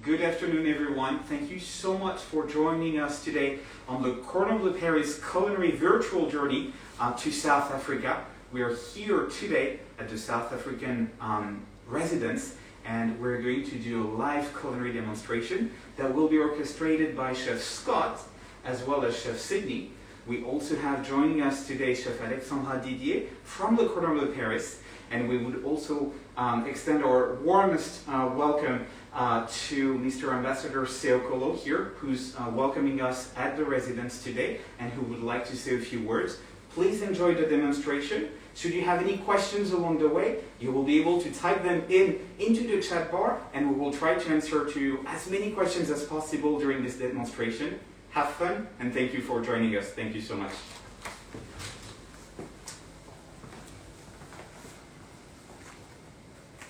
Good afternoon, everyone. Thank you so much for joining us today on the Cordon Bleu Paris culinary virtual journey to South Africa. We are here today at the South African residence, and we're going to do a live culinary demonstration that will be orchestrated by Chef Scott as well as Chef Sydney. We also have joining us today Chef Alexandra Didier from the Cordon Bleu Paris, and we would also extend our warmest welcome to Mr. Ambassador Seokolo here, who's welcoming us at the residence today and who would like to say a few words. Please enjoy the demonstration. Should you have any questions along the way, you will be able to type them into the chat bar, and we will try to answer to as many questions as possible during this demonstration. Have fun, and thank you for joining us. Thank you so much.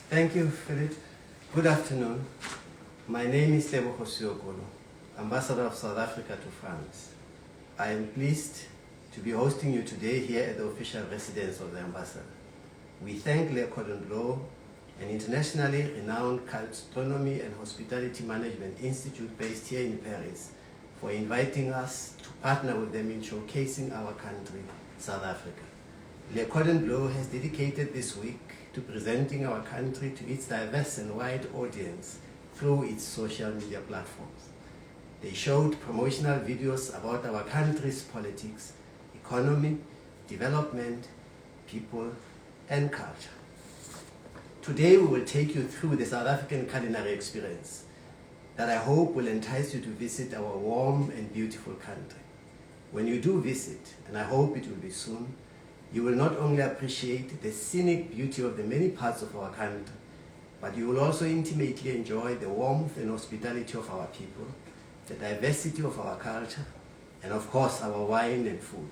Thank you, Philip. Good afternoon. My name is Tebogo Seokolo, Ambassador of South Africa to France. I am pleased to be hosting you today here at the official residence of the Ambassador. We thank Le Cordon Bleu, an internationally renowned gastronomy and hospitality management institute based here in Paris, for inviting us to partner with them in showcasing our country, South Africa. Le Cordon Bleu has dedicated this week to presenting our country to its diverse and wide audience through its social media platforms. They showed promotional videos about our country's politics, economy, development, people, and culture. Today we will take you through the South African culinary experience that I hope will entice you to visit our warm and beautiful country. When you do visit, and I hope it will be soon, you will not only appreciate the scenic beauty of the many parts of our country, but you will also intimately enjoy the warmth and hospitality of our people, the diversity of our culture, and of course our wine and food.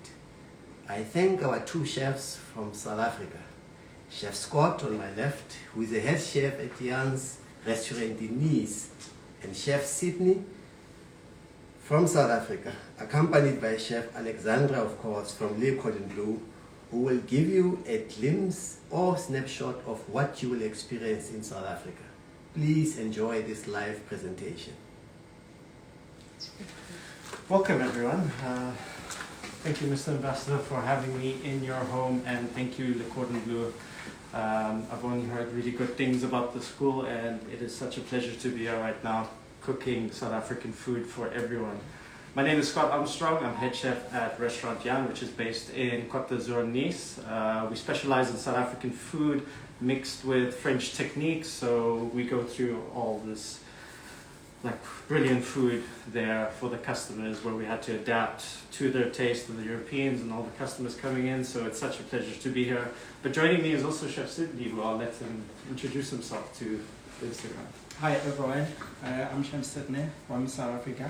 I thank our two chefs from South Africa, Chef Scott on my left, who is the head chef at Jan's restaurant in Nice, and Chef Sydney from South Africa, accompanied by Chef Alexandra, of course, from Le Cordon Bleu, who will give you a glimpse or snapshot of what you will experience in South Africa. Please enjoy this live presentation. Welcome, everyone. Thank you, Mr. Ambassador, for having me in your home, and thank you, Le Cordon Bleu. I've only heard really good things about the school, and it is such a pleasure to be here right now cooking South African food for everyone. My name is Scott Armstrong. I'm head chef at Restaurant Jan, which is based in Côte d'Azur, Nice. We specialize in South African food mixed with French techniques, so we go through all this brilliant food there for the customers, where we had to adapt to their taste of the Europeans and all the customers coming in, so it's such a pleasure to be here. But joining me is also Chef Sydney, who I'll let him introduce himself to Instagram. Hi everyone, I'm Chef Sydney from South Africa.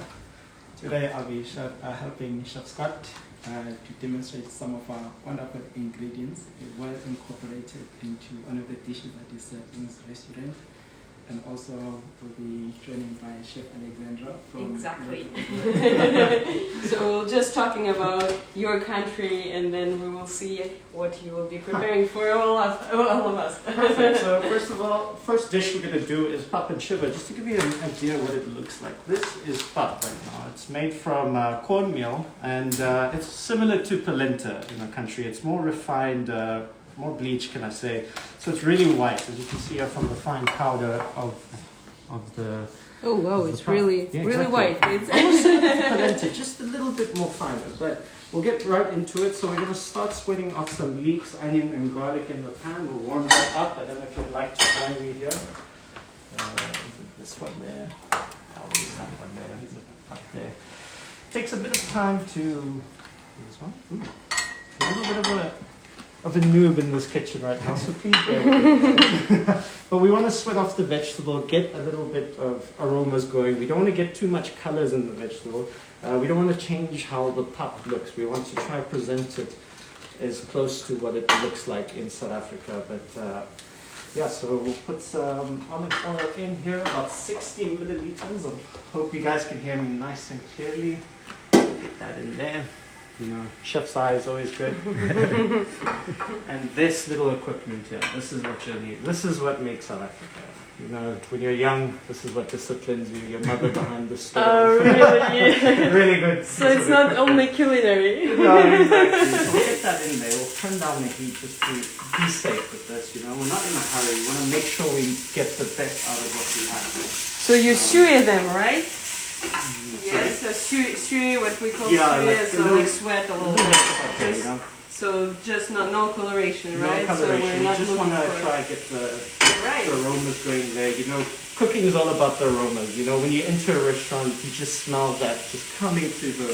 Today I'll be helping Chef Scott to demonstrate some of our wonderful ingredients well incorporated into one of the dishes that is served in this restaurant. And also we'll be joined by Chef Alexandra from... Exactly. So just talking about your country, and then we will see what you will be preparing for all of us. Perfect. So first of all, first dish we're going to do is pap and sugar. Just to give you an idea what it looks like. This is pap right now. It's made from cornmeal, and it's similar to polenta in our country. It's more refined, more bleach, can I say. So it's really white, as you can see from the fine powder of the... Oh wow, it's pap. really, Yeah, really exactly. white. It's almost similar to polenta, just a little bit more finer. But we'll get right into it. So we're going to start sweating off some leeks, onion and garlic in the pan. We'll warm that up. I don't know if you'd like to join me here. This one there. I'll use that one there. He's up there. Takes a bit of time to... This one. Ooh. A little bit of a noob in this kitchen right now, so please bear with me. But we want to sweat off the vegetable, get a little bit of aromas going. We don't want to get too much colors in the vegetable. We don't want to change how the pap looks. We want to try to present it as close to what it looks like in South Africa. But yeah, so we'll put some olive oil in here, about 60 milliliters. I hope you guys can hear me nice and clearly. Get that in there. You know, chef's eye is always good. And this little equipment here, this is what you need. This is what makes South Africa. You know, when you're young, this is what disciplines you. Your mother behind the stove. Oh, really? Really good. So it's not only culinary. No, exactly. So we'll get that in there. We'll turn down the heat just to be safe with this. You know, we're not in a hurry. We want to make sure we get the best out of what we have. So you suer them, right? Yes, so suer, what we call suer, so like sweat a little bit. Okay, you know. So just no coloration, right? No coloration. So we're not we just looking want to for... try to get the Right. aromas going there. You know, cooking is all about the aromas. You know, when you enter a restaurant, you just smell that just coming through the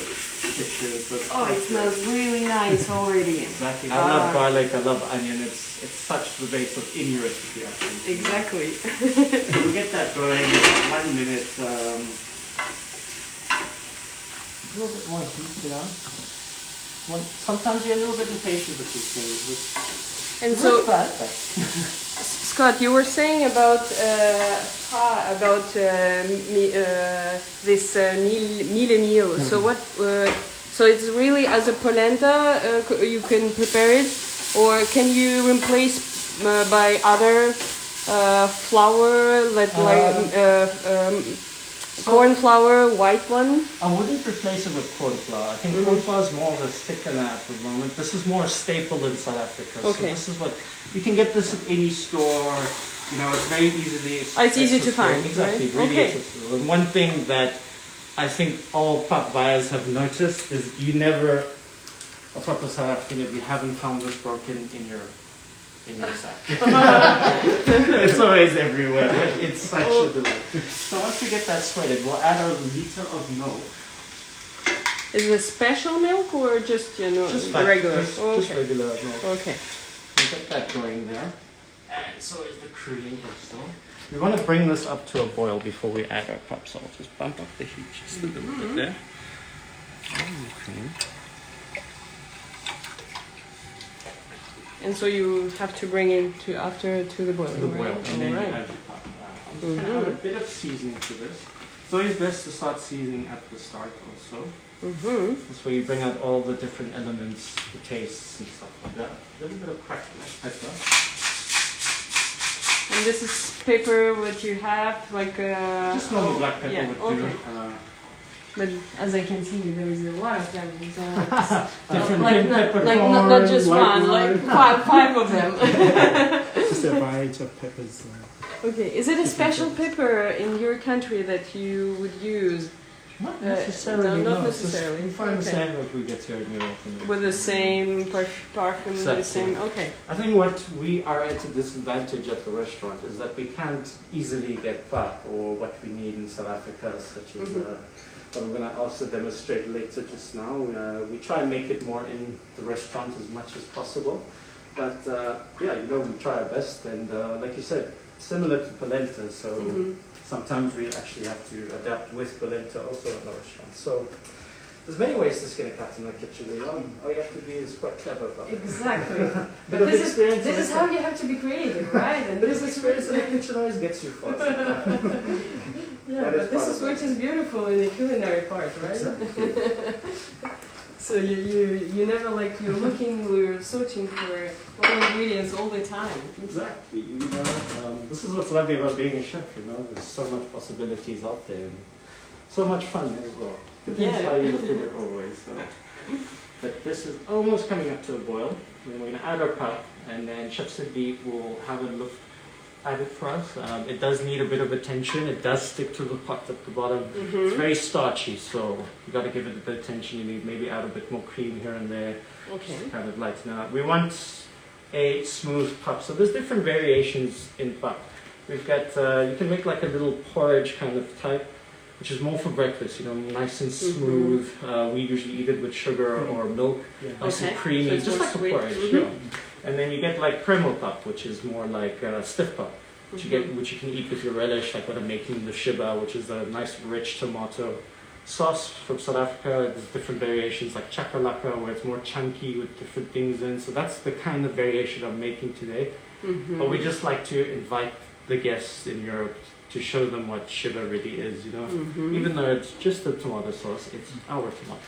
kitchen. So Oh, it smells really nice already. exactly. I love garlic. I love onion. It's such the base of any recipe, I think. Exactly. So we get that going. 1 minute. A little bit more heat, you know. Sometimes you're a little bit impatient with these things. And so, Not bad. Scott, you were saying about this mille meal. So what? So it's really as a polenta you can prepare it, or can you replace by other flour corn flour, white one? I wouldn't replace it with corn flour. I think corn flour is more of a thickener at the moment. This is more a staple in South Africa. Okay. So this is what you can get this at any store. You know, it's very easily. It's easy to find, Exactly. right? Really Okay. accessible. And one thing that I think all pap buyers have noticed is you never, a proper South African, if you haven't found this broken in your sack. It's always everywhere. It's such a delight. So once we get that sweated, we'll add a liter of milk. Is it special milk or just Just like regular? Just Okay. regular milk. Okay. We'll get that going there. And so is the cream also. We want to bring this up to a boil before we add our pap salt. Just bump up the heat just a little bit there. Cream. And so you have to bring it to the boil. To the boil, right? and then you Alright. add your pap. I'm just going to add a bit of seasoning to this. It's always best to start seasoning at the start also. That's where you bring out all the different elements, the tastes and stuff like that. A little bit of cracked pepper. And this is pepper what you have, like Just normal black pepper yeah, would do. okay. But as I can see, there is a lot of them. So Different like peppercorn, not just white one, like wine. five of them. Just a variety of peppers. Okay, is it a special pepper in your country that you would use? Not necessarily. no, not no, it's just- necessarily. We find the Okay. same if we get here in Europe. With the same perfume, Exactly. the same. Okay. I think what we are at a disadvantage at the restaurant is that we can't easily get pap or what we need in South Africa, such as what I'm going to also demonstrate later just now. We try and make it more in the restaurant as much as possible. But yeah, you know, we try our best. And like you said, similar to polenta. So sometimes we actually have to adapt with polenta also in the restaurant. So there's many ways to skin a cat in the kitchen. You know? All you have to be is quite clever about it. Exactly. Bit But of this experience is in how you have to be creative, right? And Bit this of is experience in the kitchen always gets you far. yeah, That is but this part is of what is beautiful in the culinary part, right? Exactly. So you never like you're searching for all ingredients all the time. Exactly. You know, this is what's lovely about being a chef. You know, there's so much possibilities out there, and so much fun as well. Depends Yeah. how you look at it always. So. But this is almost coming up to a boil. Then we're going to add our pap, and then Chef Sydney will have a look at it for us. It does need a bit of attention. It does stick to the pot at the bottom. It's very starchy, so you got to give it a bit of attention. You need maybe add a bit more cream here and there. Okay. Just to kind of lighten it up. We want a smooth pap. So there's different variations in pap. We've got, you can make like a little porridge kind of type, which is more for breakfast, you know, nice and smooth. We usually eat it with sugar or milk, nice and creamy, So it's just more like a sweet. porridge. Yeah. And then you get like kreml pap, which is more like stiff pap, which you can eat with your relish, like what I'm making the shiba, which is a nice rich tomato sauce from South Africa. There's different variations like chakalaka, where it's more chunky with different things in. So that's the kind of variation I'm making today. But we just like to invite the guests in Europe to show them what shiba really is, you know. Even though it's just a tomato sauce, it's our tomato.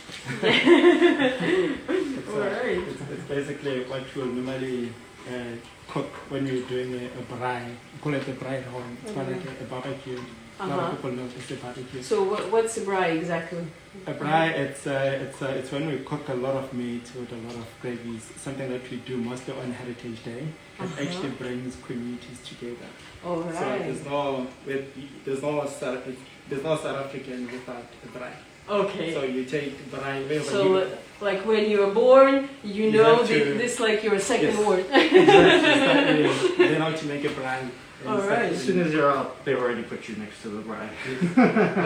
It's basically what you will normally cook when you're doing a braai. We call it a braai roll. It's kind of like a barbecue. A lot of people know it's a barbecue. So what's a braai exactly? A braai, it's when we cook a lot of meat with a lot of gravies. Something that we do mostly on Heritage Day. It actually brings communities together. All right. So there's no South African without a braai. Okay. So you take braai. So like when you were born, you know this like your second word. Exactly. They know how to make a braai. Alright. As soon as you're out, they've already put you next to the braai.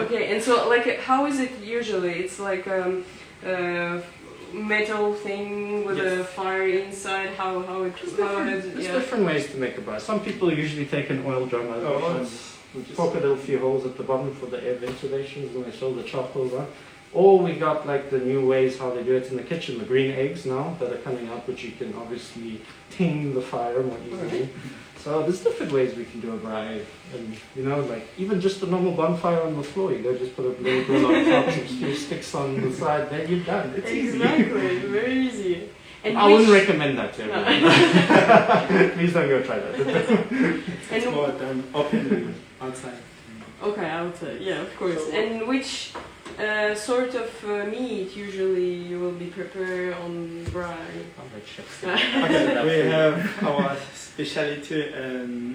Okay, and so like how is it usually? It's like metal thing with a fire inside. How is it? There's different ways to make a braai. Some people usually take an oil drum and poke a little few holes at the bottom for the air ventilations, and they fill the charcoal over. Or we got like the new ways how they do it in the kitchen, the green eggs now that are coming out, which you can obviously tame the fire more easily. So there's different ways we can do a braai, and you know, like even just a normal bonfire on the floor, you go just put a little grill on top, some few sticks on the side, then you're done. It's exactly, very easy. And I wouldn't recommend that to everyone. Please don't go try that. It's more done openly outside. Okay, outside, yeah, of course. So, and which sort of meat usually you will be prepared on braai? Okay, we have our specialty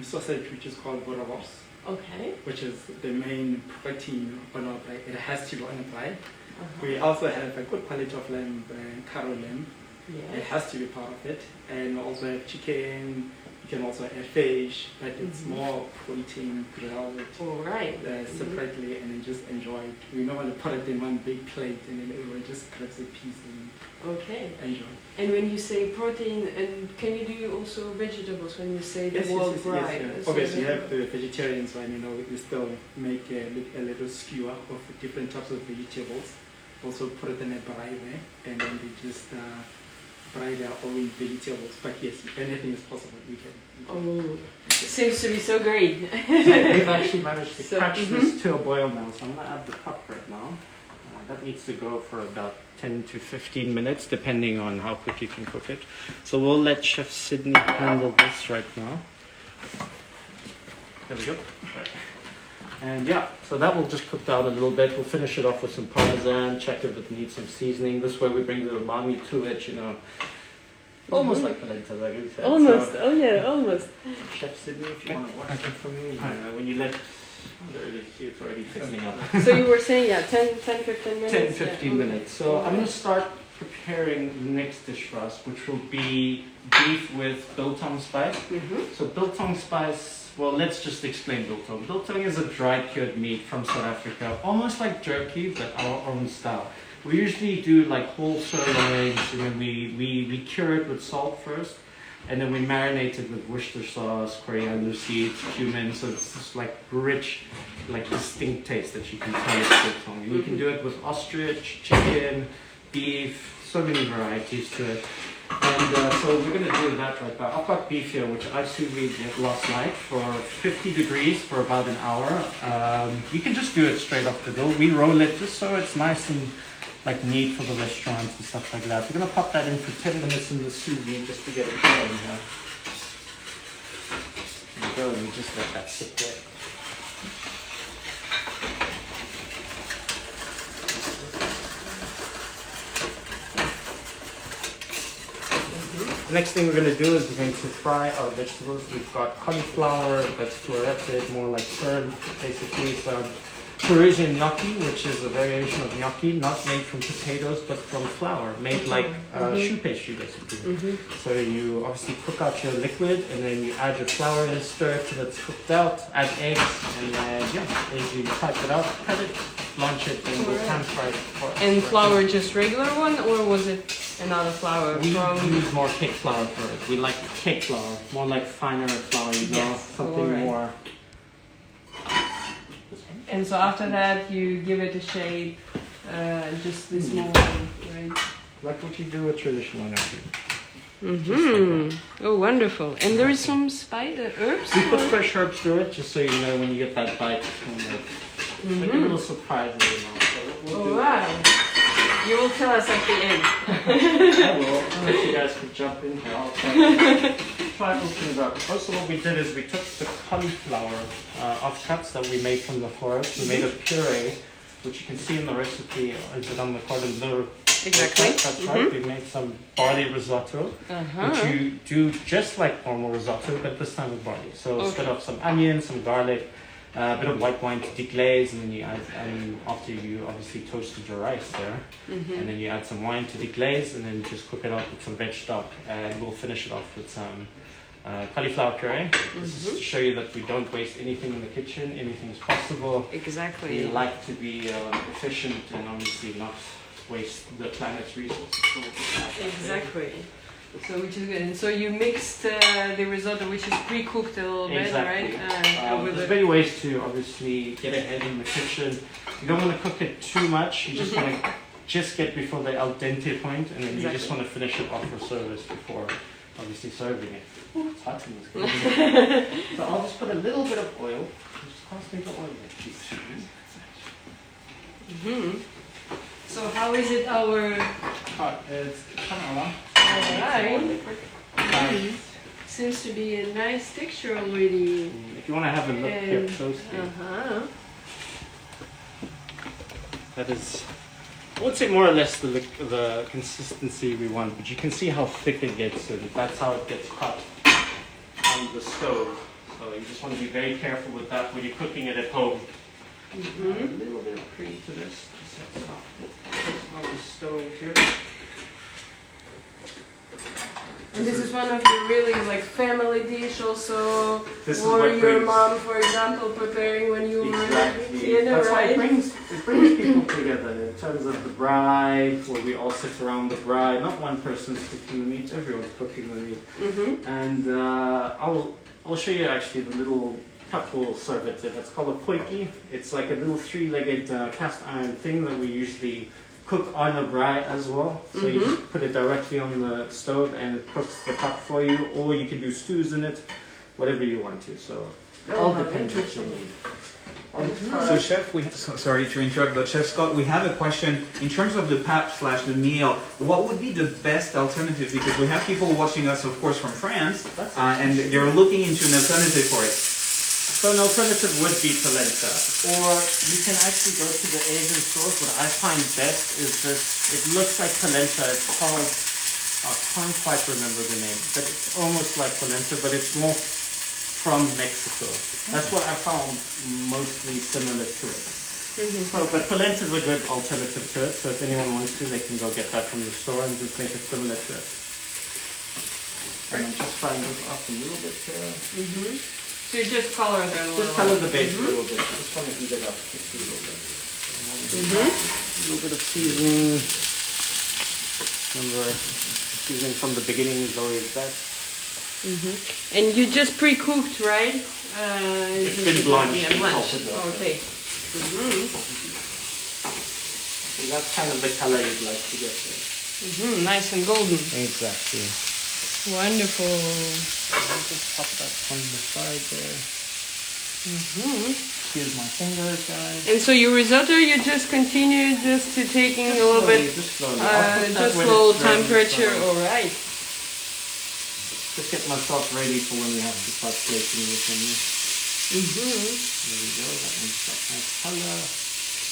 sausage, which is called boerewors. Okay. Which is the main protein on our braai. It has to be on a braai. We also have a good quality of lamb, Karo lamb. Yes. It has to be part of it. And also have chicken. You can also add fish, but it's more protein grilled separately, and then just enjoy it. We normally put it in one big plate, and then everyone just grabs a piece and enjoy. And when you say protein, and can you do also vegetables when you say the word braai? Yes. Obviously, you have the vegetarians one. You know, we still make a little skewer of different types of vegetables. Also put it in a braai way, and then they just fry their own vegetables. But yes, anything is possible. We can. Oh, seems to be so great. We've actually managed to catch this to a boil now, so I'm going to add the cup right now. That needs to go for about 10 to 15 minutes, depending on how quick you can cook it. So we'll let Chef Sydney handle this right now. There we go. And yeah, so that will just cook down a little bit. We'll finish it off with some parmesan, check if it needs some seasoning. This way we bring the umami to it, you know. Almost like polenta, like you said. Almost, so, almost. Chef Sydney, if you want to watch it for me. When you let... It's already fixing up. So you were saying, 10-15 minutes? 10-15 minutes. So I'm going to start preparing the next dish for us, which will be beef with biltong spice. So biltong spice, well, let's just explain biltong. Biltong is a dry cured meat from South Africa, almost like jerky, but our own style. We usually do like whole sirloins, and then we cure it with salt first. And then we marinate it with Worcester sauce, coriander seeds, cumin, so it's just like rich, like distinct taste that you can tell it's biltong. And you can do it with ostrich, chicken, beef, so many varieties to it. And so we're going to do that right now. I've got beef here, which I sous vide last night for 50 degrees for about an hour. You can just do it straight off the grill. We roll it just so it's nice and like neat for the restaurants and stuff like that. We're going to pop that in for 10 minutes in the sous vide just to get it going here. There we go, and we just let that sit there. The next thing we're going to do is we're going to fry our vegetables. We've got cauliflower that's fluoresced, more like turned, basically some Parisian gnocchi, which is a variation of gnocchi, not made from potatoes but from flour, made like choux pastry basically. So you obviously cook out your liquid, and then you add your flour in, stir it till it's cooked out, add eggs, and then as you type it out, cut it, blanch it, and we'll pan fry it. And flour, just regular one, or was it another flour? We use more cake flour for it. We like cake flour, more like finer flour, you know, something more. And so after that, you give it a shape, just this small one, right? Like what you do with traditional gnocchi. Mm-hmm. Oh, wonderful. And there is some herbs? We put fresh herbs through it, just so you know when you get that bite. Like a little surprise in your mouth. So we'll do Wow. You will tell us at the end. I will. I'll let you guys can jump in here. I'll try opening it up. Also, what we did is we took the cauliflower offcuts that we made from the forest. We made a puree, which you can see in the recipe. Is it on the Cordon Bleu? Exactly. That's right. We made some barley risotto, which you do just like normal risotto, but this time with barley. So split up some onion, some garlic, a bit of white wine to deglaze, and then you add, after you obviously toasted your rice there, and then you add some wine to deglaze, and then just cook it up with some veg stock, and we'll finish it off with some cauliflower puree. This is to show you that we don't waste anything in the kitchen, anything's possible. Exactly. We like to be efficient and obviously not waste the planet's resources. Exactly. So which is good. And so you mixed the risotto, which is pre-cooked a little bit, right? There's many ways to obviously get ahead in the kitchen. You don't want to cook it too much. You just want to just get before the al dente point, and then you just want to finish it off for service before obviously serving it. Oh, it's hot in this kitchen. So I'll just put a little bit of oil. Just pass me the oil, please. So how is it our... It's kind of Alright. Seems to be a nice texture already. If you want to have a look here closely. That is, I would say more or less the consistency we want, but you can see how thick it gets, and that's how it gets cut on the stove. So you just want to be very careful with that when you're cooking it at home. A little bit of cream to this. On the stove here. And this is one of your really like family dish also, This is or what your brings- mom, for example, preparing when you were Exactly. in That's why right? it brings people together in terms of the bride, where we all sit around the bride. Not one person's cooking the meat, everyone's cooking the meat. And I'll show you actually the little cup will serve it. It's called a poiki. It's like a little three-legged cast iron thing that we usually cook on a braai as well. So you just put it directly on the stove and it cooks the cup for you, or you can do stews in it, whatever you want to. So it all depends what you need. So Chef, sorry to interrupt, but Chef Scott, we have a question. In terms of the pap/the meal, what would be the best alternative? Because we have people watching us, of course, from France, and they're looking into an alternative for it. So an alternative would be polenta, or you can actually go to the Asian stores. What I find best is this, it looks like polenta, it's called, I can't quite remember the name, but it's almost like polenta, but it's more from Mexico. That's what I found mostly similar to it. So, but polenta is a good alternative to it, so if anyone wants to, they can go get that from the store and just make it similar to it. And I'm just frying this up a little bit here. So you just color them a little. Just color the base a little bit. Just want to heat it up just a little bit. A little bit of seasoning. Remember, seasoning from the beginning is always best. And you just pre-cooked, right? It's been blanched. Yeah, blanched. Okay. So that's kind of the color you'd like to get there. Nice and golden. Exactly. Wonderful. I'll just pop that on the side there. Here's my fingers, guys. And so your risotto, you just continue just to taking a little bit, Just slowly. I'll put that just when low it's ready, temperature. so All right. just get myself ready for when we have to start plating this in. There we go. That one's got nice color.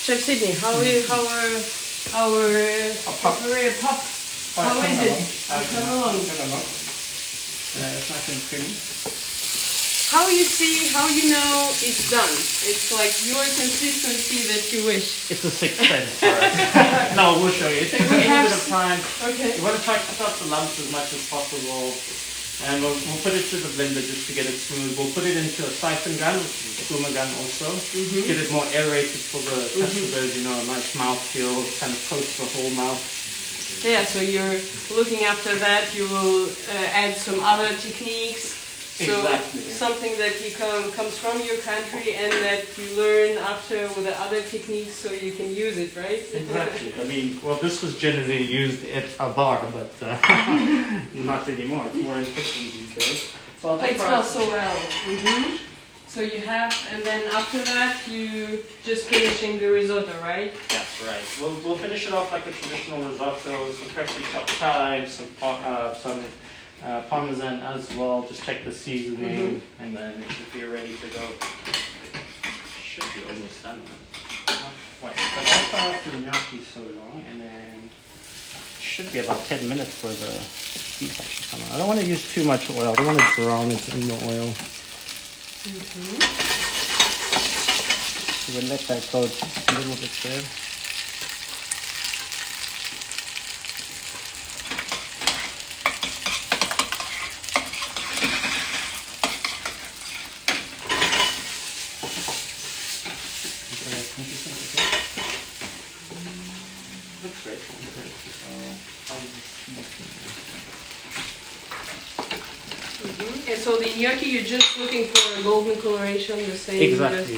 Chef Sydney, how our potpourri pop? How is it? Come along. It's nice and creamy. How you know it's done? It's like your consistency that you wish. It's a sixth sense. No, we'll show you. It takes a little bit of time. Okay. You want to try to cut out the lumps as much as possible. And we'll put it through the blender just to get it smooth. We'll put it into a siphon gun, which is a pluma gun also. Get it more aerated for the customers, you know, a nice mouthfeel, kind of coats the whole mouth. Yeah, so you're looking after that. You will add some other techniques So Exactly. something that comes from your country and that you learn after with the other techniques so you can use it, right? Exactly. I mean, well, this was generally used at a bar, but not anymore. It's more in kitchens these days. So I'll It take smells so well. So you have, and then after that you just finishing the risotto, right? That's right. We'll finish it off like a traditional risotto, some freshly chopped thyme, some parmesan as well. Just check the seasoning, and then it should be ready to go. Should be almost done. Wait, but I'll start off the gnocchi so long, and then it should be about 10 minutes for the beef actually come out. I don't want to use too much oil. I don't want to drown it in the oil. So we'll let that go just a little bit there. Looks great. And so the gnocchi, you're just looking for a golden coloration, the same. Exactly.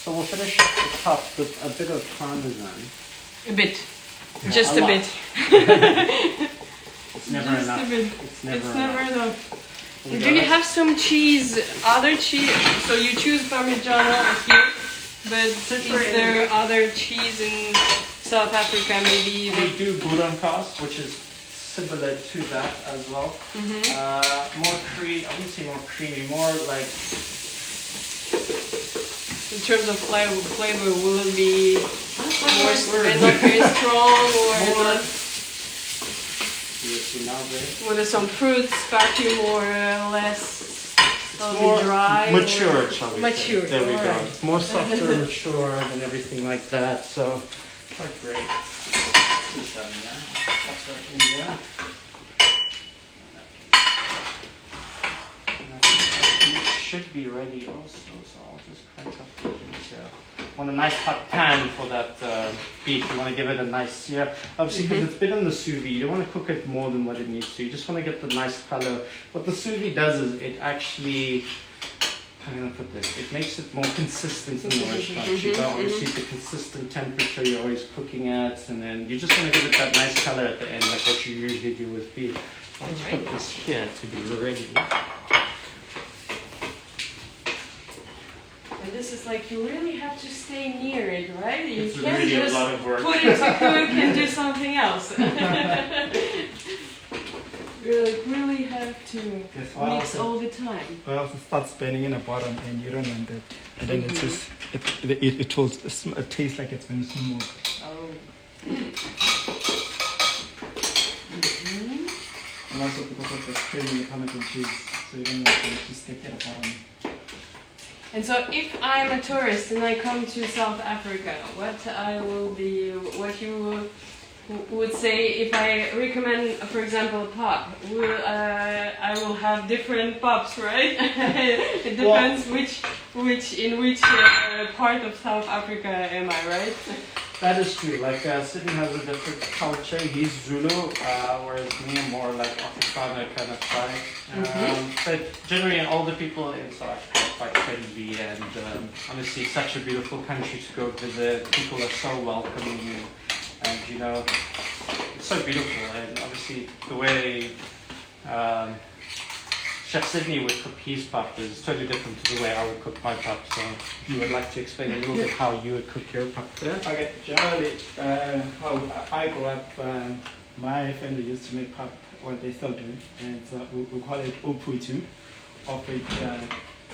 So we'll finish at the top with a bit of parmesan. A bit. Just a lot. bit. It's never Just enough. a bit. It's never It's enough. never enough. We Do got you it. have some cheese, other cheese? So you choose Parmigiano here, but is there other cheese in South Africa maybe? We do Boerenkaas, which is similar to that as well. More creamy, I wouldn't say more creamy, more like, In terms of flavor, will it be more not very strong or not? With some fruits, vacuum or less more dry? mature, shall we Mature, say. There we go. alright. It's more softer, mature, and everything like that, so quite great. This done now. That's right in there. And I think it should be ready also, so I'll just crank up the heat here. Want a nice hot pan for that beef. You want to give it a nice sear. Obviously, because it's been in the sous vide, you don't want to cook it more than what it needs to. You just want to get the nice color. What the sous vide does is it actually, how am I going to put this? It makes it more consistent in the restaurant. You know, obviously, the consistent temperature you're always cooking at, and then you just want to give it that nice color at the end, like what you usually do with beef. I'll just put this here to be ready. And this is like you really have to stay near it, right? You It's can't really just a lot of work. put it to cook and do something else. You like really have to mix all the time. Well, it starts burning in the bottom, and you don't want that. And then it's just it will taste like it's been smoked. Oh. And also because of the creamy Parmesan cheese, so you don't want to stick at the bottom. And so, if I'm a tourist and I come to South Africa, what you would say if I recommend, for example, a pub? I will have different pubs, right? It depends in which part of South Africa am I, right? That is true. Like Sydney has a different culture. He's Zulu, whereas me I'm more like Afrikaner kind of side. But generally, all the people in South Africa are quite friendly, and honestly, such a beautiful country to go visit. People are so welcoming, and you know, it's so beautiful. And obviously, the way Chef Sydney would cook his pap is totally different to the way I would cook my pap. So, if you would like to explain a little bit how you would cook your pap there? Okay, generally, how I grew up, my family used to make pap, what they still do, and we call it uputu. Of it,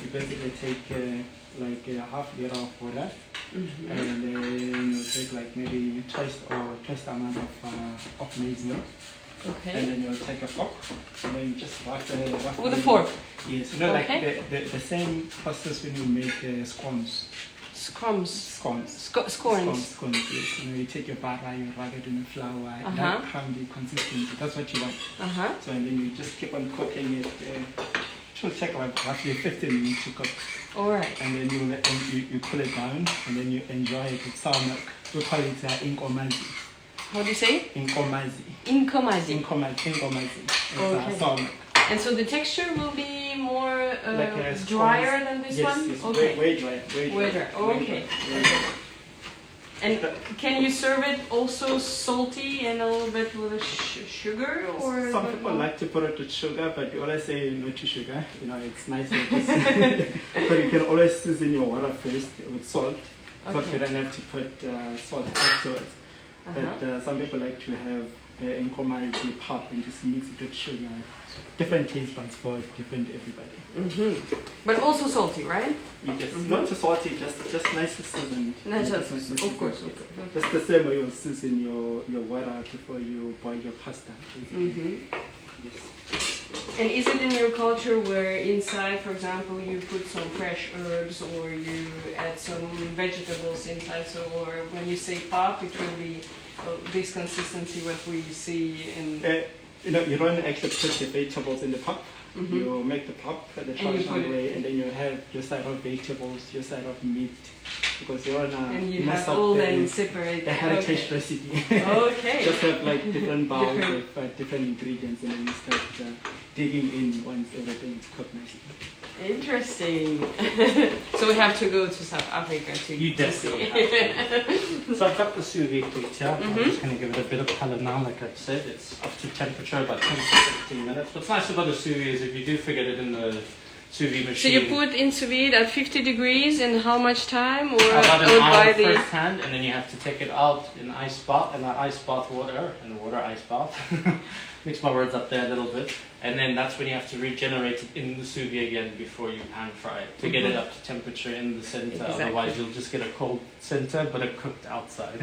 you basically take like a half liter of water, and then you take like maybe twice the amount of maize milk. Okay. And then you'll take a fork, and then you just wash With a fork? Yes, you know, Okay. like the same process when you make scones. Scones. Scones. Scones. Scones, yes. You know, you take your butter, you rub it in the flour, that handy consistency. That's what you want. So, and then you just keep on cooking it. It will take like roughly 15 minutes to cook. All right. And then you cool it down, and then you enjoy it with sour milk. We call it inkomazi. How do you say? Inkomazi. Inkomazi. Inkomazi. It's Okay. sour milk. And so the texture will be more Like a drier than this yes, one? Yes, Okay. way drier. Way drier. Okay. And can you serve it also salty and a little bit with a sugar? Or Some people like to put it with sugar, but we always say no to sugar. You know, it's nice. But you can always season your water first with salt. But you don't have to put salt afterwards. But some people like to have incommodity pop and just mix it with sugar. Different taste buds for different everybody. But also salty, right? Yes, not too salty, just nice seasoned. Nice, of course. Just the same way you season your water before you boil your pasta. Yes. And is it in your culture where inside, for example, you put some fresh herbs or you add some vegetables inside? So, or when you say pop, it will be this consistency what we see in. You don't actually put the vegetables in the pot. You make the pop the traditional way, and then you have your side of vegetables, your side of meat, because you want to and you have all them separate. The heritage recipe. Okay. Just have like different bowls with different ingredients, and then you start digging in once everything is cooked nicely. Interesting. So we have to go to South Africa to definitely have to. So I've got the sous vide cooked here. I'm just going to give it a bit of colour now. Like I said, it's up to temperature about 10 to 15 minutes. What's nice about the sous vide is if you do forget it in the sous vide machine. So you put in sous vide at 50 degrees in how much time? Or about an hour first hand, and then you have to take it out in ice bath, water, ice bath. Mix my words up there a little bit. And then that's when you have to regenerate it in the sous vide again before you pan fry it to get it up to temperature in the center. Exactly. Otherwise you'll just get a cold center but a cooked outside.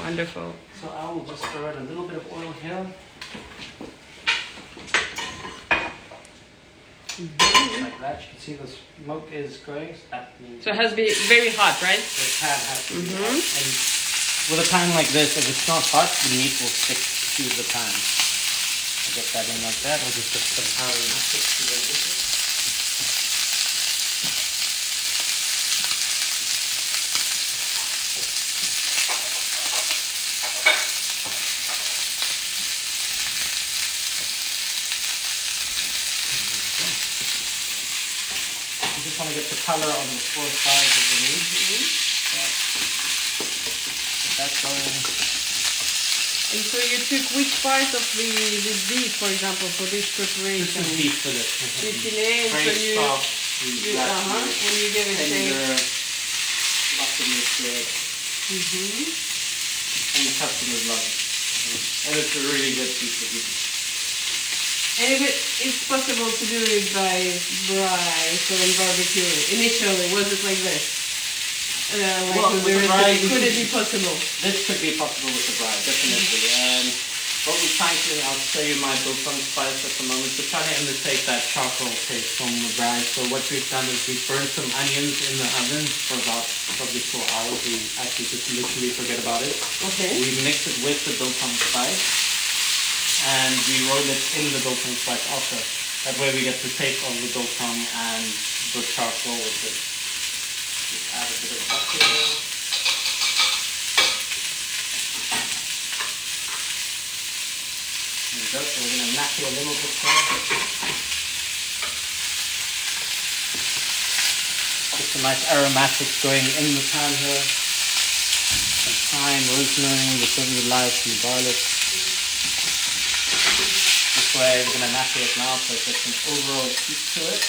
Wonderful. So I will just throw in a little bit of oil here. Like that. You can see the smoke is going. So that means So it has to be very hot, right? the pan has to be hot. And with a pan like this, if it's not hot, the meat will stick to the pan. Get that in like that. I'll just put some aromatic to the dishes. You just want to get the color on the four sides of the meat. Get that going. And so you took which part of the beef, for example, for this preparation? This is beef fillet. Beef fillet, and so Very soft, and you give it tender, shape. buttermilk bread. And the customers love it. And it's a really good piece of beef. And if it's possible to do it by braai, so in barbecue, initially, was it like this? Well, with the braai, could it be possible? This could be possible with the braai, definitely. And what we're trying to, I'll show you my biltong spice at the moment. We're trying to imitate that charcoal taste from the braai. So what we've done is we've burned some onions in the oven for about probably 4 hours. We actually just literally forget about it. Okay. We mix it with the biltong spice, and we roll it in the biltong spice also. That way we get the taste of the biltong and the charcoal with it. Just add a bit of butter. There we go. So we're going to nappy a little bit more. Just some nice aromatics going in the pan here. Some thyme, rosemary, the cinnamon lights and garlic. This way we're going to nappy it now so it gets an overall heat to it.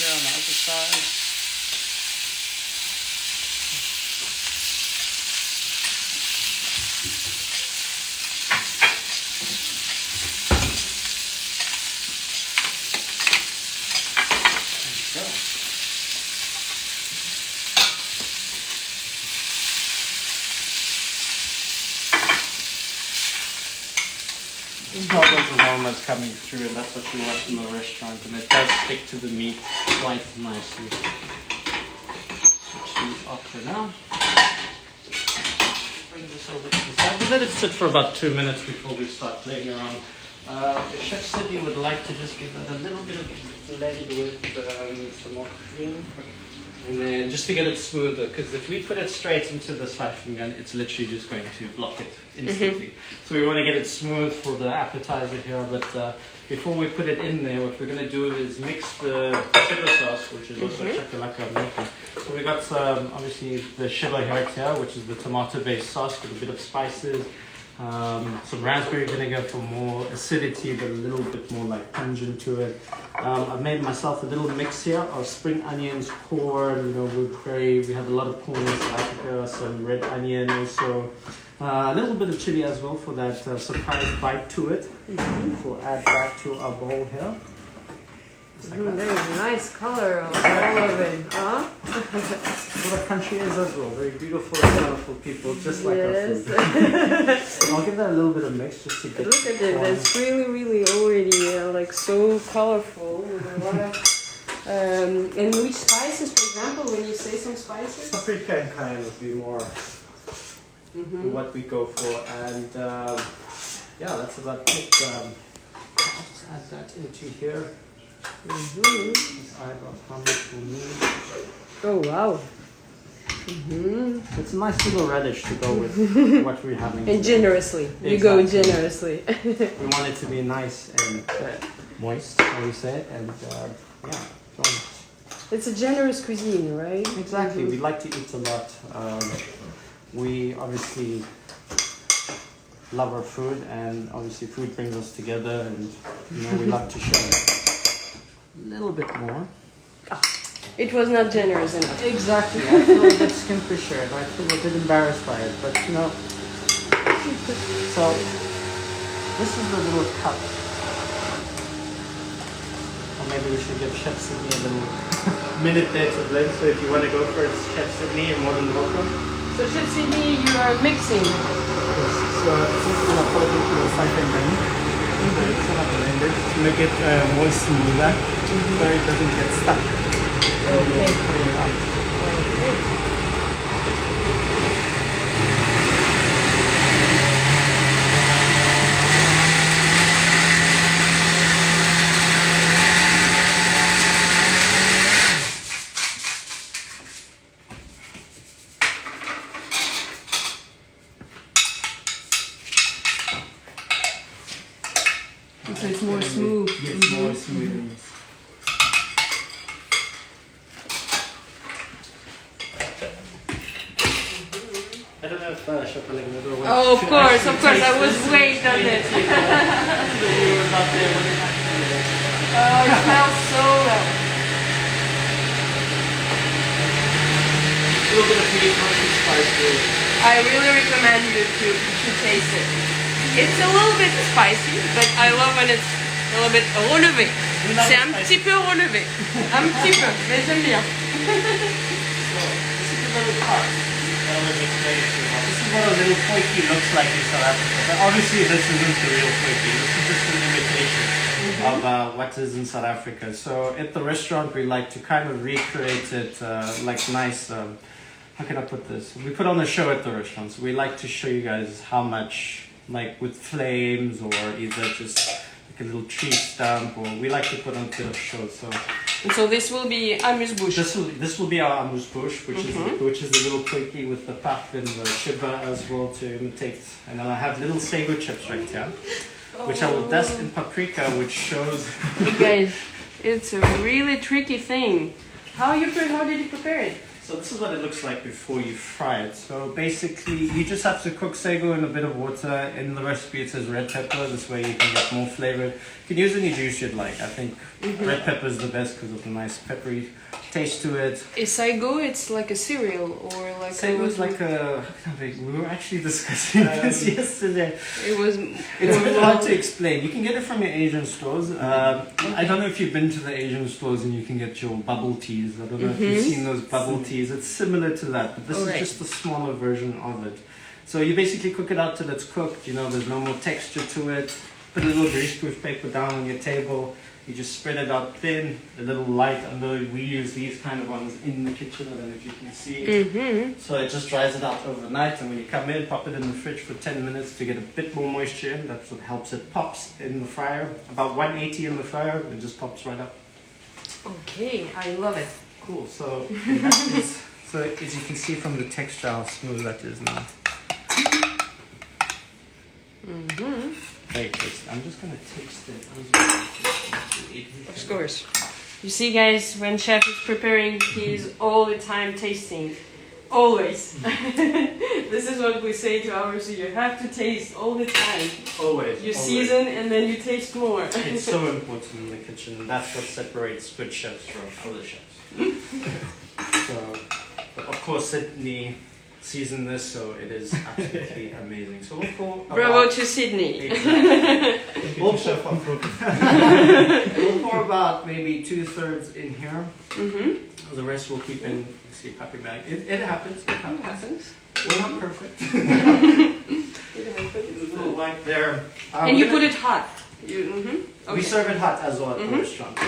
On the other side. There we go. All those aromas coming through, and that's what we want in the restaurant, and it does stick to the meat quite nicely. Switch these off for now. Bring this over to the side. We let it sit for about 2 minutes before we start playing around. Chef Sydney would like to just give it a little bit of flavor with some more cream. And then just to get it smoother, because if we put it straight into the slashing gun, it's literally just going to block it instantly. So we want to get it smooth for the appetizer here, but before we put it in there, what we're going to do is mix the sugar sauce, which is also chakalaka making. So we got some, obviously the shiba here, which is the tomato-based sauce with a bit of spices, some raspberry vinegar for more acidity, but a little bit more like pungent to it. I've made myself a little mix here of spring onions, corn, blueberry. We have a lot of corn in South Africa, some red onion also. A little bit of chili as well for that surprise bite to it. We'll add that to our bowl here. Very nice color of all of it, huh? That's what our country is as well. Very beautiful and colorful people, just like our food. I'll give that a little bit of mix just to get. Look at it, that's really already like so colorful with a lot of. And which spices, for example, when you say some spices? Paprika and cayenne would be more what we go for, and yeah, that's about it. I'll just add that into here. Just add about how much we need. Oh wow. It's a nice little radish to go with what we're having. And generously. You go generously. We want it to be nice and moist, how we say, and yeah. It's a generous cuisine, right? Exactly. We like to eat a lot. We obviously love our food, and obviously food brings us together, and we love to share it. A little bit more. It was not generous enough. Exactly. I feel a bit skimpy shared. I feel a bit embarrassed by it, but So this is the little cup. Or maybe we should give Chef Sydney a little minute there to blend. So if you want to go first, Chef Sydney, you're more than welcome. So Chef Sydney, you are mixing. Yes. So this is going to put it into a siphon blender. To make it more smoother, so it doesn't get stuck. Okay. So it's more smooth. Yes, more smooth. I don't know if Chef Alexandra wants Oh, of course, I was waiting on it. You were not there when it happened. Oh, it smells so well. A little bit of heat, not too spicy. I really recommend you to taste it. It's a little bit spicy, but I love when it's a little bit relevé. C'est un petit peu relevé. Un petit peu, mais j'aime bien. This is a little part. This is what a little quakey looks like in South Africa. But obviously this isn't the real quakey. This is just an imitation of what is in South Africa. So at the restaurant we like to kind of recreate it like nice, how can I put this? We put on a show at the restaurant. So we like to show you guys how much, like with flames or either just like a little tree stump, or we like to put on a bit of show. So this will be amuse-bouche. This will be our amuse-bouche, which is a little quickie with the pap and the shiba as well to imitate. And then I have little sago chips right here, which I will dust in paprika, which shows. You guys, it's a really tricky thing. How did you prepare it? So this is what it looks like before you fry it. So basically, you just have to cook sago in a bit of water. In the recipe it says red pepper, this way you can get more flavor. You can use any juice you'd like. I think red pepper is the best because of the nice peppery taste to it. Is sago, it's like a cereal or like sago is like a... We were actually discussing this yesterday. It's a bit hard to explain. You can get it from your Asian stores. I don't know if you've been to the Asian stores and you can get your bubble teas. I don't know if you've seen those bubble teas. It's similar to that, but this is just a smaller version of it. So you basically cook it out till it's cooked. There's no more texture to it. Put a little greaseproof paper down on your table. You just spread it out thin, a little light. We use these kind of ones in the kitchen. I don't know if you can see. So it just dries it out overnight, and when you come in, pop it in the fridge for 10 minutes to get a bit more moisture in. That's what helps it. Pops in the fryer, about 180 in the fryer. It just pops right up. Okay, I love it. Cool. So, in that case, so as you can see from the texture how smooth that is now. Very tasty. I'm just gonna taste it. Of course. You see, guys, when chef is preparing, he's all the time tasting. Always. This is what we say to ours. So you have to taste all the time. Always. You always. season and then you taste more. It's so important in the kitchen, and that's what separates good chefs from other chefs. So, but of course, Sydney seasoned this, so it is absolutely amazing. So we'll pour Bravo to Sydney. Exactly. We'll pour about maybe 2/3 in here. The rest we'll keep in the plastic bag. It happens. It happens. We're not perfect. It happens. There's a little light there. And you put it hot. We serve it hot as well at the restaurant.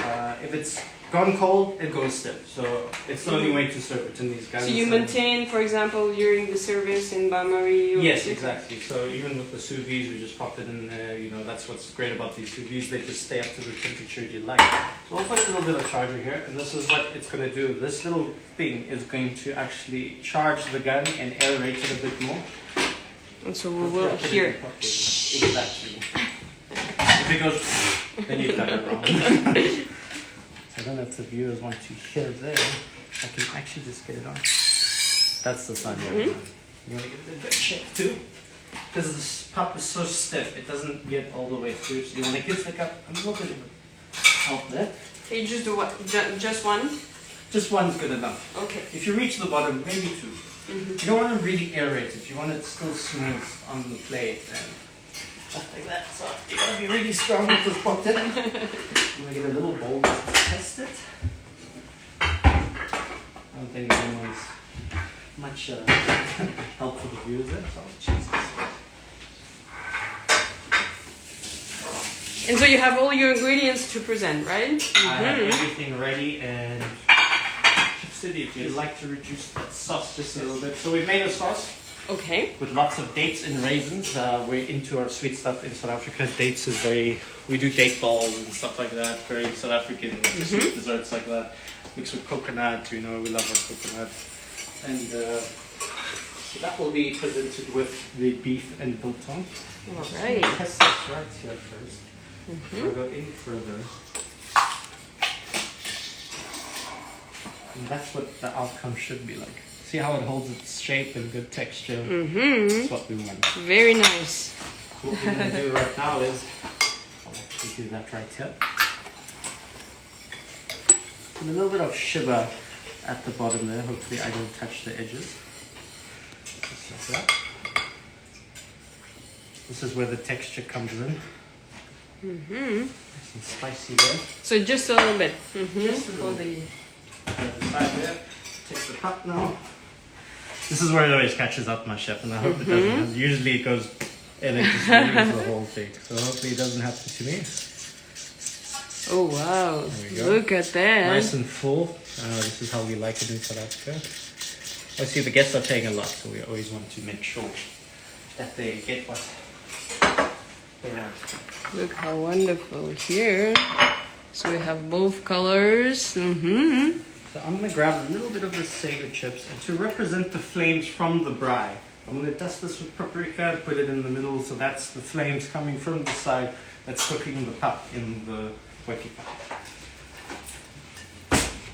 If it's gone cold, it goes stiff. So it's the only way to serve it in these guys. So you maintain, for example, during the service in bain-marie? Yes, exactly. So even with the sous vide, we just pop it in there. You know, that's what's great about these sous vides. They just stay up to the temperature you like. So we'll put a little bit of charger here, and this is what it's going to do. This little thing is going to actually charge the gun and aerate it a bit more. And so we will hear. Exactly. If it goes, then you've done it wrong. I don't know if the viewers want to hear there. I can actually just get it on. That's the sound you want. You want to give it a good shake too. Because this pop is so stiff, it doesn't get all the way through. So you want to give the cup a little bit of help there. Okay, you just do what? Just one? Just one's good enough. Okay. If you reach the bottom, maybe two. You don't want to really aerate it. You want it still smooth on the plate. And just like that. So you gotta be really strong with this pot in. I'm gonna get a little bowl to test it. I don't think anyone's much help for the viewers there, so Jesus. And so you have all your ingredients to present, right? I have everything ready, and City, if you'd like to reduce that sauce just a little bit. So we've made a sauce. Okay. With lots of dates and raisins. We're into our sweet stuff in South Africa. Dates is we do date balls and stuff like that. Very South African sweet desserts like that. Mixed with coconut, you know, we love our coconut. And so that will be presented with the beef and biltong. Alright. Test this right here first. Before I go any further. And that's what the outcome should be like. See how it holds its shape and good texture? That's what we want. Very nice. What we're going to do right now is, I'll actually do that right here. And a little bit of sugar at the bottom there. Hopefully I don't touch the edges. Just like that. This is where the texture comes in. Some spicy there. So just a little bit. Just a little bit. The side there. Take the pot now. This is where it always catches up, my chef, and I hope it doesn't. Usually it goes and it just ruins the whole thing. So hopefully it doesn't happen to me. Oh wow! There we go. Look at that. Nice and full. This is how we like it in South Africa. Obviously the guests are paying a lot, so we always want to make sure that they get what they want. Look how wonderful here. So we have both colors. So I'm going to grab a little bit of the sago chips, and to represent the flames from the braai, I'm going to dust this with paprika and put it in the middle, so that's the flames coming from the side that's cooking the pap in the weki pap.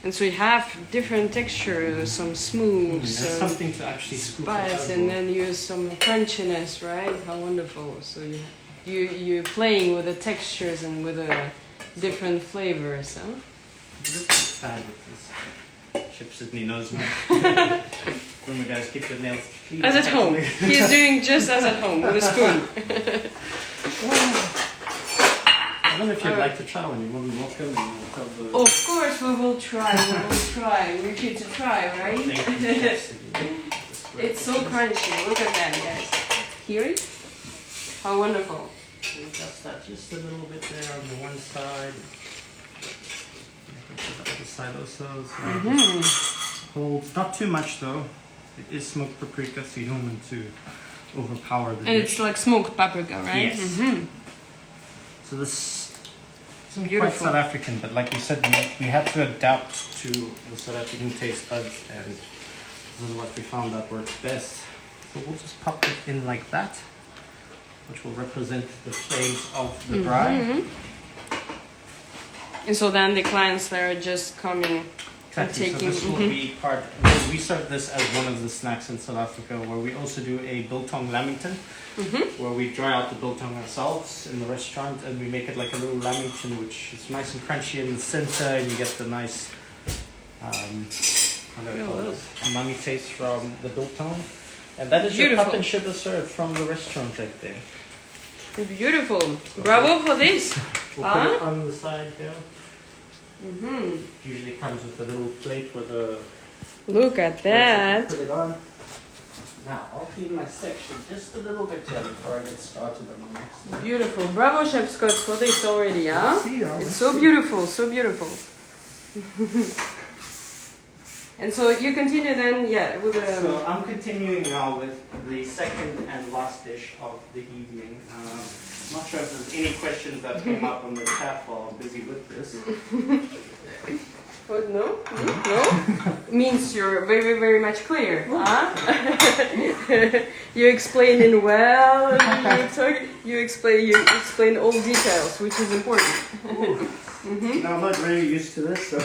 And so you have different textures, some smooth, There's some something to actually scoop spice, it and then you use some crunchiness, right? How wonderful! So you're playing with the textures and with the different flavors, huh? Chef Sydney knows me. Remember guys, keep your nails clean. As at home. He's doing just as at home with a spoon. I don't know if you'd like to try one. You're more than welcome. Of course we will try, We're here to try, right? It's so crunchy. Look at that, guys. Hear it? How wonderful. Adjust that just a little bit there on the one side. The other side also. Holds not too much though. It is smoked paprika, so you don't want to overpower the And dish. it's like smoked paprika, right? Yes. So this Quite Beautiful. South African, but like you said, we had to adapt to the South African taste buds, and this is what we found that works best. So we'll just pop it in like that, which will represent the flames of the braai. And so then the clients that are just coming and Exactly. So taking. this will be part. We serve this as one of the snacks in South Africa, where we also do a biltong lamington, where we dry out the biltong ourselves in the restaurant, and we make it like a little lamington, which is nice and crunchy in the center, and you get the nice, umami taste from the biltong. And that is your Beautiful. cup and sugar served from the restaurant right there. Beautiful. Bravo for this. We'll put it on the side here. Usually comes with a little plate with a. Look at that. Put it on. Now I'll clean my section just a little bit here before I get started on the next. Beautiful. Bravo, Chef Scott, for this already, huh? See, It's so beautiful, so beautiful. And so you continue then, with the. So I'm continuing now with the second and last dish of the evening. I'm not sure if there's any questions that came up on the chat while I'm busy with this. What, no? No? Means you're very, very much clear, huh? You explain it well, you explain all details, which is important. No, I'm not very used to this, so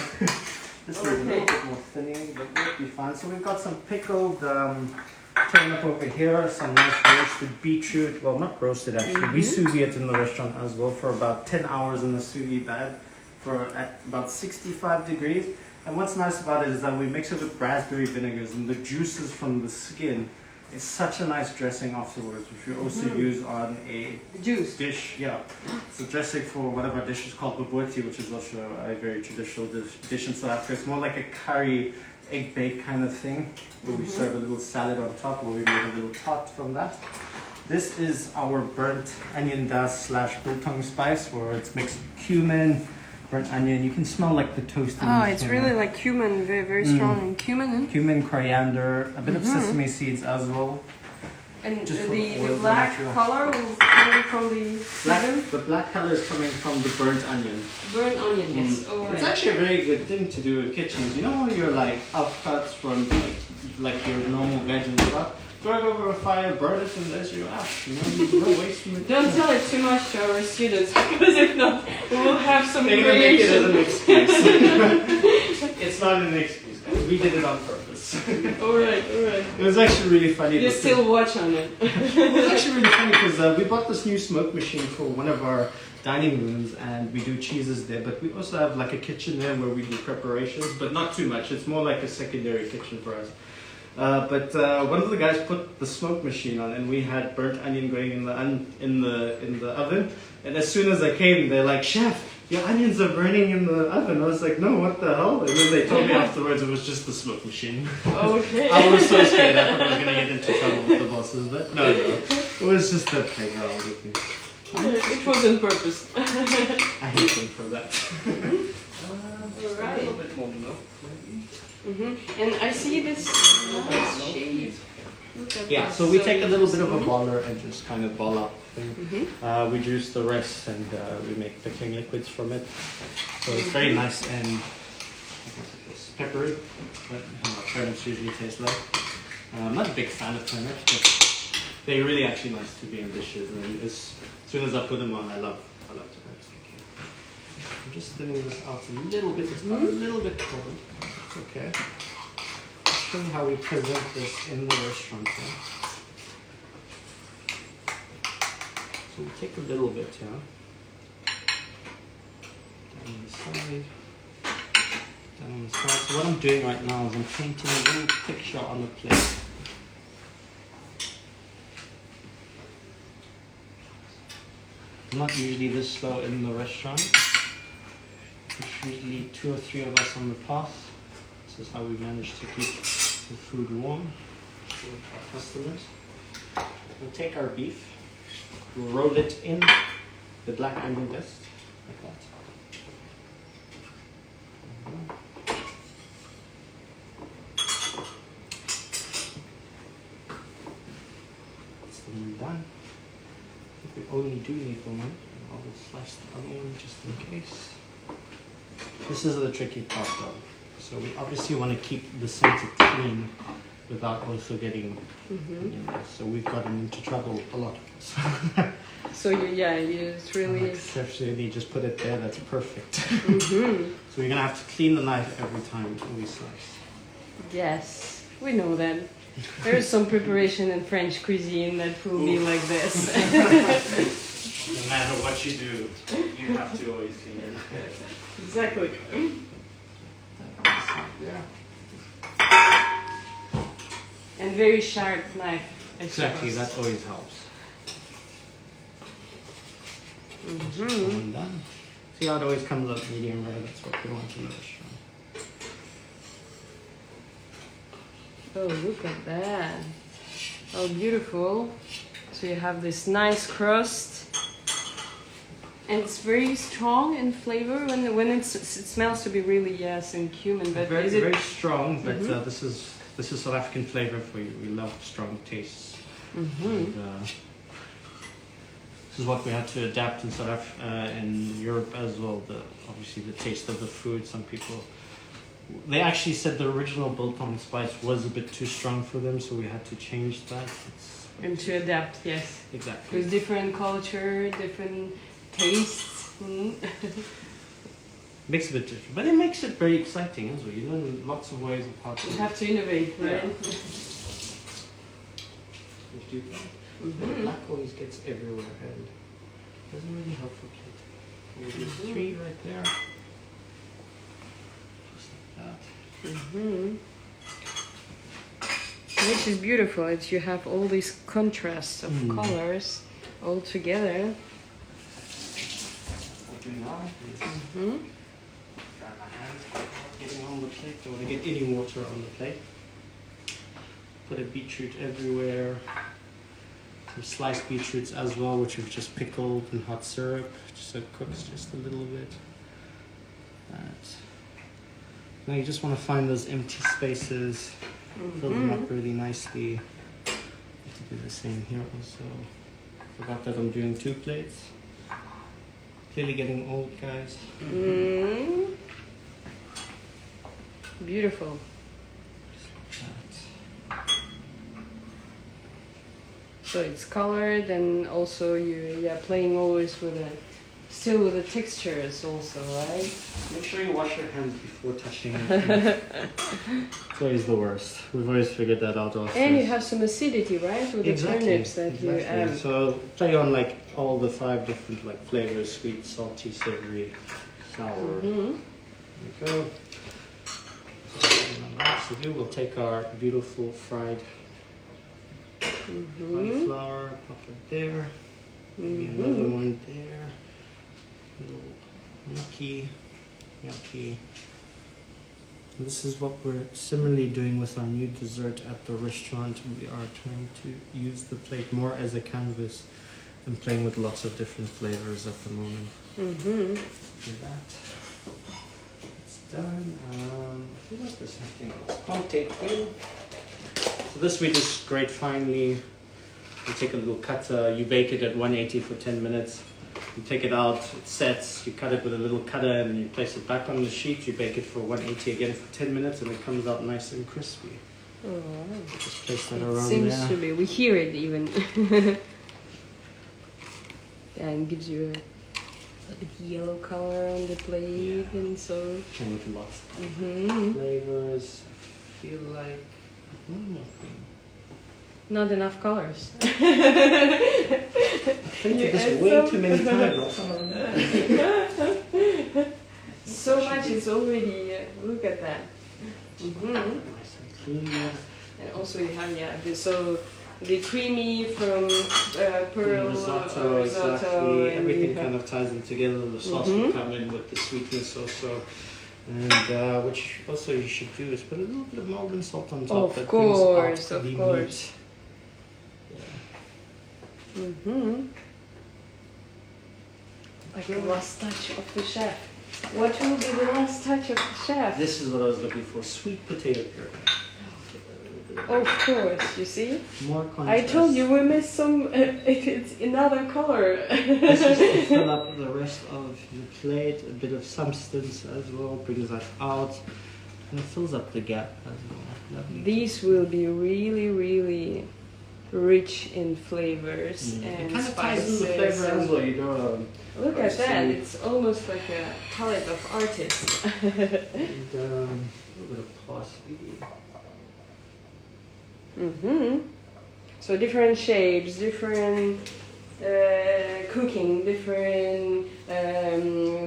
this is a Okay. little bit more thinning, but it'll be fine. So we've got some pickled turnip over here, some nice roasted beetroot. Well, not roasted actually. We sous vide it in the restaurant as well for about 10 hours in the sous vide bag at about 65 degrees. And what's nice about it is that we mix it with raspberry vinegars, and the juices from the skin is such a nice dressing afterwards, which we also use on a Juice. dish. Yeah, it's a dressing for one of our dishes called baboti, which is also a very traditional dish in South Africa. It's more like a curry, egg bake kind of thing, where we serve a little salad on top, where we make a little tot from that. This is our burnt onion dust / biltong spice, where it's mixed cumin, burnt onion. You can smell like the toast. Oh, it's really like cumin, very, very strong in cumin. Cumin, coriander, a bit of sesame seeds as well. And Just for the the oil, black natural. color will come from the seven The black color is coming from the burnt onion. burnt onion. Yes. Oh, It's actually a very good thing to do in kitchens. You know when you're like offcuts from like your normal veg and stuff? Throw it over a fire, burn it, and there's your ash. You know, no wasting it. Don't tell it too much to our students, because if not, we will have some They're gonna make it as variation. an excuse. It's not an excuse, guys. We did it on purpose. Alright. It was actually really funny. You because- still watch on it. It was actually really funny because we bought this new smoke machine for one of our dining rooms, and we do cheeses there, but we also have like a kitchen there where we do preparations, but not too much. It's more like a secondary kitchen for us. But one of the guys put the smoke machine on, and we had burnt onion going in the oven. And as soon as I came, they're like, "Chef, your onions are burning in the oven." I was like, "No, what the hell?" And then they told me afterwards it was just the smoke machine. Okay. I was so scared. I thought I was gonna get into trouble with the bosses, but no, it was just that playground with me. It was on purpose. I hate them for that. Alright. A little bit more milk, maybe. And I see this nice shape. Look at Yeah, this. so we take a little bit of a baller and just kind of ball up. We juice the rest, and we make pickling liquids from it. So it's very nice and peppery, but turnips usually taste like. I'm not a big fan of turnips, but they're really actually nice to be in dishes. And as soon as I put them on, I love turnips. I'm just thinning this out a little bit. It's got a little bit cold. It's okay. Show you how we present this in the restaurant. Yeah? So we take a little bit, yeah. Down on the side. Down on the side. So what I'm doing right now is I'm painting a little picture on the plate. I'm not usually this slow in the restaurant. There's usually 2 or 3 of us on the path. This is how we manage to keep the food warm for our customers. We'll take our beef, we'll roll it in the black onion dust, like that. That's the one done. I think we only do need the one. I'll slice the onion just in case. This is the tricky part though. So we obviously want to keep the center clean without also getting onion there. So we've gotten into trouble a lot. So it's really. Especially just put it there, that's perfect. So we're gonna have to clean the knife every time we slice. Yes, we know that. There is some preparation in French cuisine that will be like this. No matter what you do, you have to always clean it. Exactly. Yeah. And very sharp knife. I Exactly, suppose. that always helps. One done. See how it always comes out medium rare, that's what we want in the restaurant. Oh, look at that. Oh, beautiful. So you have this nice crust. And it's very strong in flavor when it smells to be really, yes, and cumin. But Very, is it... very strong, but this is South African flavor for you. We love strong tastes. And, this is what we had to adapt in in Europe as well. Obviously the taste of the food. Some people, they actually said the original biltong spice was a bit too strong for them, so we had to change that. And to adapt, yes. Exactly. With different culture, different tastes. Makes it a bit different, but it makes it very exciting as well. You learn lots of ways of how to. You have to innovate, right? The black always gets everywhere and doesn't really help for kids. We'll do 3 right there. Just like that. Which is beautiful. It's you have all these contrasts of colors all together. What do now is dry my hands before getting on the plate. Don't want to get any water on the plate. Put a beetroot everywhere. Some sliced beetroots as well, which we've just pickled in hot syrup, just so it cooks just a little bit. Now you just want to find those empty spaces, fill them up really nicely. To do the same here also. Forgot that I'm doing 2 plates. Clearly getting old, guys. Beautiful. So it's colored, and also you're playing always with still with the textures also, right? Make sure you wash your hands before touching it. It's always the worst. We've always figured that out also. And you have some acidity, right, with the turnips that you add. So play on like all the 5 different like flavors: sweet, salty, savory, sour. There we go. So we'll take our beautiful fried cauliflower, pop it there. Maybe another one there. Little yucky. This is what we're similarly doing with our new dessert at the restaurant. We are trying to use the plate more as a canvas and playing with lots of different flavors at the moment. Do that. It's done. I think there's something else. Conte too. So this we just grate finely. You take a little cutter, you bake it at 180 for 10 minutes. You take it out, it sets, you cut it with a little cutter and you place it back on the sheet. You bake it for 180 again for 10 minutes and it comes out nice and crispy. Oh, Just place that it around seems there. to be. We hear it even. Yeah, and gives you a bit yellow color on the plate, and so. And with lots of flavors. I feel like one more thing. Not enough colors. I think it is way too many times. So much is already. Look at that. Nice and clean. And also you have so the creamy from pearl Risotto, exactly. and Everything you have- kind of ties in together. The sauce will come in with the sweetness also. And which also you should do is put a little bit of Malden salt on top. Of that course, brings out of the course. meat. Like the last touch of the chef. What will be the last touch of the chef? This is what I was looking for, sweet potato puree. Give it a little bit Of course, you see. More I contrast. told you we missed some. It's another color. This is to fill up the rest of the plate, a bit of substance as well, brings that out, and it fills up the gap as well. Lovely. These will be really, really rich in flavors It and kind of ties in spices. the flavor as and- well. You know, Look at that! Spicy. It's almost like a palette of artists. and a little bit of parsley. So different shapes, different cooking, different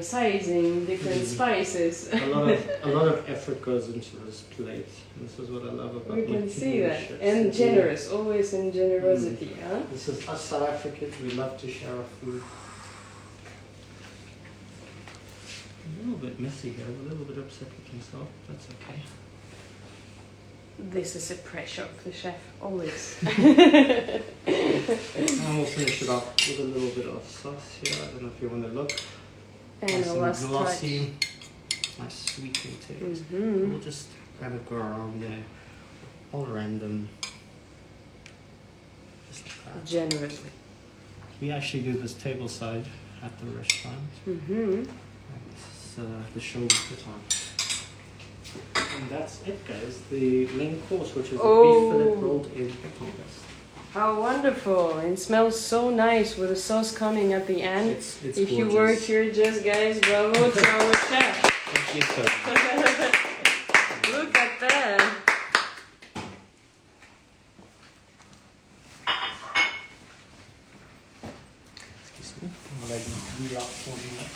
sizing, different spices. A lot of effort goes into this plate. This is what I love about We my can see Culinary that. chefs. And They- generous, always in generosity, huh? This is us South Africans. We love to share our food. A little bit messy here. A little bit upset with myself. That's okay. This is a pressure of the chef, always. And we'll finish it off with a little bit of sauce here. I don't know if you want to look. And Nice a and last touch. glossy. Nice sweet taste. We'll just kind of go around there. All random. Just like that. Generously. We actually do this tableside at the restaurant. And this is the show we put on. And that's it, guys. The main course, which is a beef fillet rolled in tongas. How wonderful! It smells so nice with the sauce coming at the end. It's If you gorgeous. work here, just guys, bravo to our chef. Thank you so much. Look at that. Excuse me. I'll let you do that for me.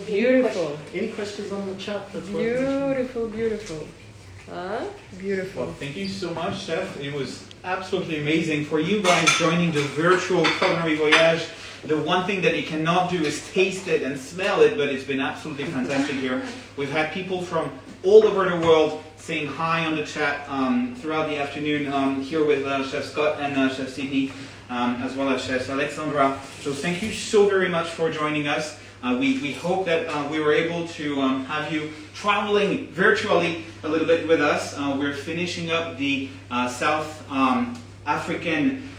Beautiful. Any questions on the chat? That's worth mentioning? Beautiful, beautiful. Huh? Beautiful. Well, thank you so much, Chef. It was absolutely amazing for you guys joining the virtual Culinary Voyage. The one thing that you cannot do is taste it and smell it, but it's been absolutely fantastic here. We've had people from all over the world saying hi on the chat throughout the afternoon here with Chef Scott and Chef Sydney, as well as Chef Alexandra. So thank you so very much for joining us. We hope that we were able to have you traveling virtually a little bit with us. We're finishing up the South African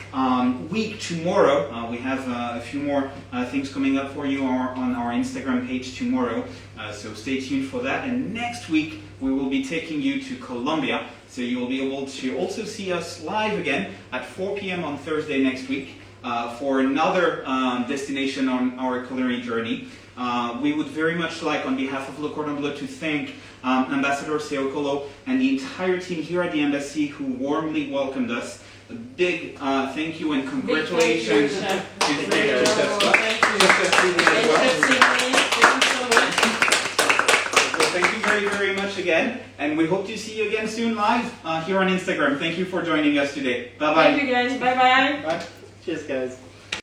week tomorrow. We have a few more things coming up for you on our Instagram page tomorrow. So stay tuned for that. And next week we will be taking you to Colombia. So you will be able to also see us live again at 4 p.m. on Thursday next week. For another destination on our culinary journey. We would very much like, on behalf of Le Cordon Bleu, to thank Ambassador Seokolo and the entire team here at the embassy who warmly welcomed us. A big thank you and congratulations to Chef Scott. Well, thank you very, very much again, and we hope to see you again soon live here on Instagram. Thank you for joining us today. Bye-bye. Thank you guys. Bye-bye. Bye. Cheers, guys.